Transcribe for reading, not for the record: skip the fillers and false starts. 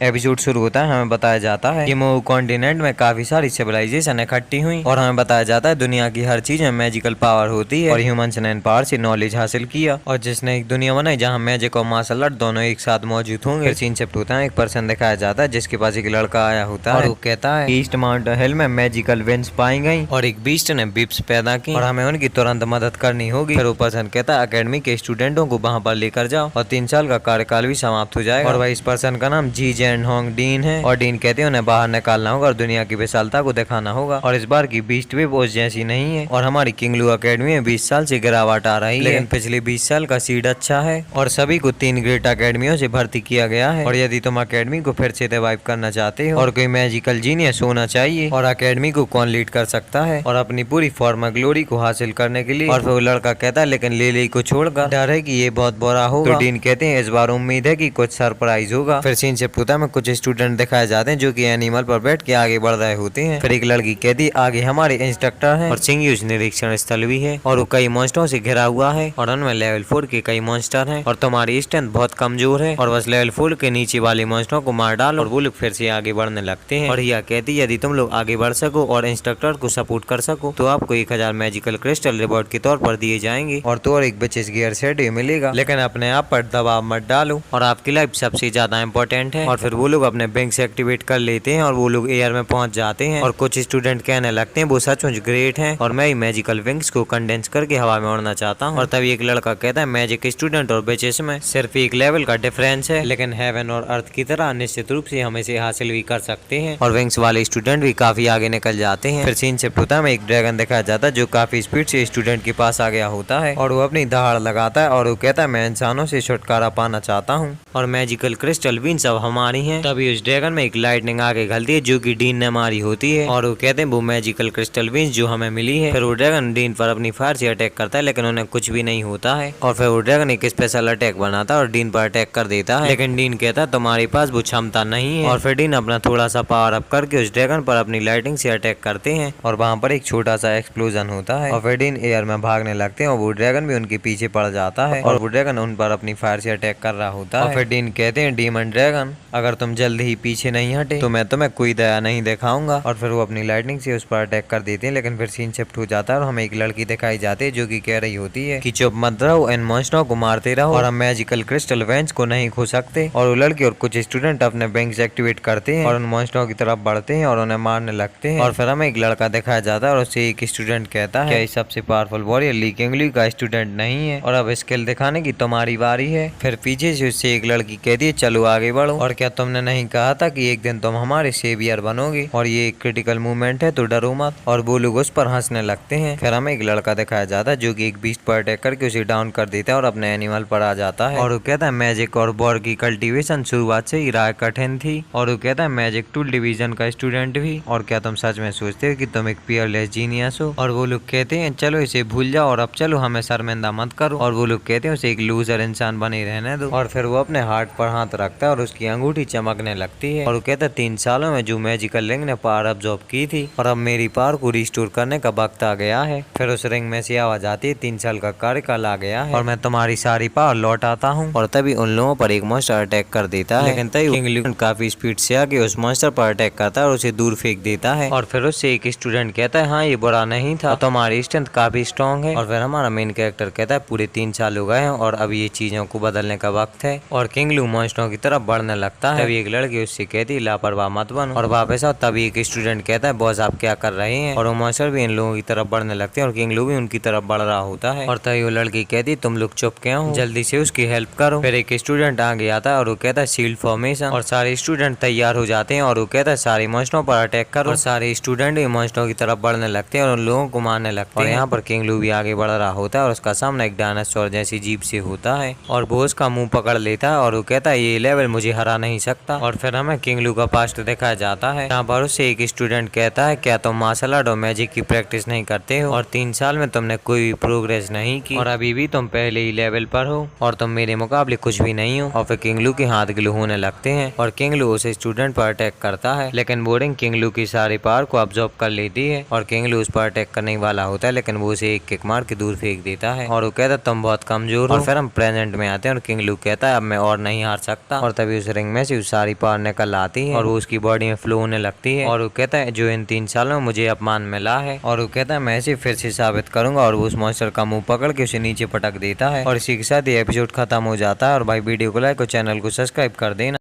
Episode शुरू होता है, हमें बताया जाता है कि मोह कॉन्टिनेंट में काफी सारी सिविलाइजेशन इकट्ठी हुई और हमें बताया जाता है दुनिया की हर चीज में मैजिकल पावर होती है और ह्यूमंस ने इन पावर से नॉलेज हासिल किया और जिसने एक दुनिया बनाई जहाँ मैजिक और मार्शल आर्ट दोनों एक साथ मौजूद होंगे। फिर सीन शिफ्ट होता है, एक पर्सन दिखाया जाता है जिसके पास एक लड़का आया होता है और वो कहता है ईस्ट माउंटेन हिल में मैजिकल विंड्स पाई गई और एक बीस्ट ने बिप्स पैदा की और हमें उनकी तुरंत मदद करनी होगी। फिर वो पर्सन कहता है अकेडमी के स्टूडेंटों को वहाँ पर लेकर जाओ और 3 साल का कार्यकाल भी समाप्त हो जाएगा और वही इस पर्सन का नाम जी जेन होंग डीन है और डीन कहते हैं उन्हें बाहर निकालना होगा और दुनिया की विशालता को दिखाना होगा और इस बार की बीस्ट वेव उस जैसी नहीं है और हमारी किंगलू अकेडमी में 20 साल से गिरावट आ रही है, लेकिन पिछले 20 साल का सीड अच्छा है और सभी को 3 ग्रेट अकेडमियों से भर्ती किया गया है और यदि तुम अकेडमी को फिर से रिवाइव करना चाहते हो और कोई मैजिकल जीनियस होना चाहिए और अकेडमी को कौन लीड कर सकता है और अपनी पूरी फॉर्मा ग्लोरी को हासिल करने के लिए। और फिर वो लड़का कहता है लेकिन लेली को छोड़कर डर है कि ये बहुत बुरा होगा। तो डीन कहते हैं इस बार उम्मीद है कि कुछ सरप्राइज होगा। फिर सीन शिफ्ट होता है, कुछ स्टूडेंट दिखाए जाते हैं जो कि एनिमल पर बैठ के आगे बढ़ रहे होते हैं। फिर एक लड़की कहती है आगे हमारे इंस्ट्रक्टर हैं और सिंग्यूज निरीक्षण स्थल भी है और वो कई मॉन्स्टरों से घिरा हुआ है और उनमें लेवल 4 के कई मॉन्स्टर हैं और तुम्हारी स्ट्रेंथ बहुत कमजोर है और बस लेवल 4 के नीचे वाले मॉन्स्टरों को मार डालो और वो लोग फिर से आगे बढ़ने लगते हैं। और यह कहती है यदि तुम लोग आगे बढ़ सको और इंस्ट्रक्टर को सपोर्ट कर सको तो आपको 1000 मैजिकल क्रिस्टल रिवॉर्ड के तौर पर दिए जाएंगे और तो और एक बिचेस गियर सेट भी मिलेगा, लेकिन अपने आप पर दबाव मत डालो और आपकी लाइफ सबसे ज्यादा इंपॉर्टेंट है। और फिर वो लोग अपने विंग्स एक्टिवेट कर लेते हैं और वो लोग एयर में पहुंच जाते हैं और कुछ स्टूडेंट कहने लगते हैं वो सचमुच ग्रेट हैं और मैं मैजिकल विंग्स को कंडेंस करके हवा में उड़ना चाहता हूँ। और तभी एक लड़का कहता है मैजिक स्टूडेंट और बिचेस में सिर्फ एक लेवल का डिफरेंस है, लेकिन हेवन और अर्थ की तरह निश्चित रूप से हम इसे हासिल भी कर सकते हैं और विंग्स वाले स्टूडेंट भी काफी आगे निकल जाते हैं। फिर सीन शिफ्ट होता है, एक ड्रैगन दिखाया जाता है जो काफी स्पीड से स्टूडेंट के पास आ गया होता है और वो अपनी दहाड़ लगाता है और वो कहता है मैं इंसानों से छुटकारा पाना चाहता हूँ और मैजिकल क्रिस्टल बीन सब हमारी हैं। तभी उस ड्रैगन में एक लाइटनिंग आगे घलती है जो कि डीन ने मारी होती है और वो कहते हैं वो मैजिकल क्रिस्टल बीन्स जो हमें मिली है। फिर वो ड्रैगन डीन पर अपनी फायर से अटैक करता है लेकिन उन्हें कुछ भी नहीं होता है और फिर वो ड्रैगन एक स्पेशल अटैक बनाता है और डीन पर अटैक कर देता है, लेकिन डीन कहता है तुम्हारे पास वो क्षमता नहीं है और फिर डीन अपना थोड़ा सा पावर अप करके उस ड्रैगन पर अपनी लाइटिंग से अटैक करते हैं और वहाँ पर एक छोटा सा एक्सप्लोजन होता है और फिर डीन एयर में भागने लगते हैं और वो ड्रैगन भी उनके पीछे पड़ जाता है और वो ड्रैगन उन पर अपनी फायर से अटैक कर रहा होता है। फिर डीन कहते हैं डीमन ड्रैगन अगर तुम जल्दी ही पीछे नहीं हटे तो मैं तुम्हें कोई दया नहीं दिखाऊंगा और फिर वो अपनी लाइटनिंग से उस पर अटैक कर देते हैं। लेकिन फिर सीन शिफ्ट हो जाता है और हमें एक लड़की दिखाई जाती है जो कि कह रही होती है कि चुप मत रहो, इन मॉन्स्टरों को मारते रहो और हम मैजिकल क्रिस्टल वेंस को नहीं खो सकते। और वो लड़की और कुछ स्टूडेंट अपने विंग्स एक्टिवेट करते हैं और उन मॉन्स्टरों की तरफ बढ़ते हैं और उन्हें मारने लगते हैं। और फिर हमें एक लड़का दिखाया जाता है और उससे एक स्टूडेंट कहता है क्या सबसे पावरफुल वॉरियर ली किंगलू का स्टूडेंट नहीं है और अब स्किल दिखाने की तुम्हारी बारी है। फिर पीछे से उससे एक लड़की कहती है चलो आगे बढ़ो और क्या तुमने नहीं कहा था कि एक दिन तुम हमारे सेवियर बनोगे और ये एक क्रिटिकल मूवमेंट है तो डरो मत। और वो लोग उस पर हंसने लगते हैं। फिर हमें एक लड़का दिखाया जाता है जो कि एक बीस्ट पर अटैक करके उसे डाउन कर देता है और अपने एनिमल पर आ जाता है और वो कहता है मैजिक और बॉर की कल्टीवेशन शुरुआत से ही राय कठिन थी और वो कहता है मैजिक टूल डिवीजन का स्टूडेंट भी और क्या तुम सच में सोचते हो कि तुम एक पियरलेस जीनियस हो। और वो लोग कहते हैं चलो इसे भूल जाओ और अब चलो हमें शर्मिंदा मत करो और वो लोग कहते हैं उसे एक लूजर इंसान बने रहने दो। और फिर वो अपने हार्ट पर हाथ रखता है और उसकी अंगूठी चमकने लगती है और वो कहता है 3 सालों में जो मैजिकल रिंग ने पावर अब्सॉर्ब की थी और अब मेरी पावर को रिस्टोर करने का वक्त आ गया है। फिर उस रिंग में से आवाज आती है 3 साल का कार्यकाल आ गया है और मैं तुम्हारी सारी पावर लौट आता हूँ। और तभी उन लोगों पर एक मॉन्स्टर अटैक कर देता है, लेकिन तभी किंगलू काफी स्पीड से आके उस मॉन्स्टर पर अटैक करता है और उसे दूर फेंक देता है। और फिर उससे एक स्टूडेंट कहता है हाँ ये बुरा नहीं था, तुम्हारी स्ट्रेंथ काफी स्ट्रॉन्ग है। और फिर हमारा मेन कैरेक्टर कहता है पूरे 3 साल हो गए हैं और अब ये चीजों को बदलने का वक्त है और किंगलू मॉन्स्टरों की तरफ बढ़ने लगता है। तभी एक लड़की उससे कहती है लापरवाह मत बनो और वापस आओ। तभी एक स्टूडेंट कहता है बॉस आप क्या कर रहे हैं और वो मॉन्स्टर भी इन लोगों की तरफ बढ़ने लगते हैं और किंगलू भी उनकी तरफ बढ़ रहा होता है। और तभी वो लड़की कहती तुम लोग चुप क्यों हो, जल्दी से उसकी हेल्प करो। फिर एक स्टूडेंट आगे आता है और वो कहता है शील्ड फॉर्मेशन और सारे स्टूडेंट तैयार हो जाते हैं और वो कहता है सारे मॉन्स्टरों पर अटैक करो और सारे स्टूडेंट भी मॉन्स्टरों की तरफ बढ़ने लगते हैं और उन लोगों को मारने लगते हैं। और यहाँ पर किंगलू भी आगे बढ़ रहा होता है और उसका सामना एक डायनासोर जैसी जीप से होता है और वो उसका मुंह पकड़ लेता है और वो कहता है ये लेवल मुझे हरा नहीं सकता। और फिर हमें किंगलू का पास्ट दिखाया जाता है। यहाँ पर उससे एक स्टूडेंट कहता है क्या तुम मार्शल आर्ट और मैजिक की प्रैक्टिस नहीं करते हो और 3 साल में तुमने कोई भी प्रोग्रेस नहीं की और अभी भी तुम पहले ही लेवल पर हो और तुम मेरे मुकाबले कुछ भी नहीं हो। और फिर किंगलू के हाथ ग्लू होने लगते हैं और किंगलू उस स्टूडेंट पर अटैक करता है, लेकिन बोरिंग किंगलू की सारी पावर को अब्सॉर्ब कर लेती है और किंगलू उस पर अटैक करने वाला होता है, लेकिन वो उसे एक किक मार के दूर फेंक देता है और वो कहता है तुम बहुत कमजोर हो। और फिर हम प्रेजेंट में आते हैं और किंगलू कहता है अब मैं और नहीं हार सकता और तभी उस रिंग में से उस सारी पावर निकल आती है और वो उसकी बॉडी में फ्लो होने लगती है। और वो कहता है जो इन 3 सालों में मुझे अपमान मिला है, और वो कहता है मैं इसे फिर से साबित करूंगा, और वो उस मॉन्स्टर का मुंह पकड़ के उसे नीचे पटक देता है। और इसी के साथ ये एपिसोड खत्म हो जाता है। और भाई वीडियो को लाइक और चैनल को सब्सक्राइब कर देना।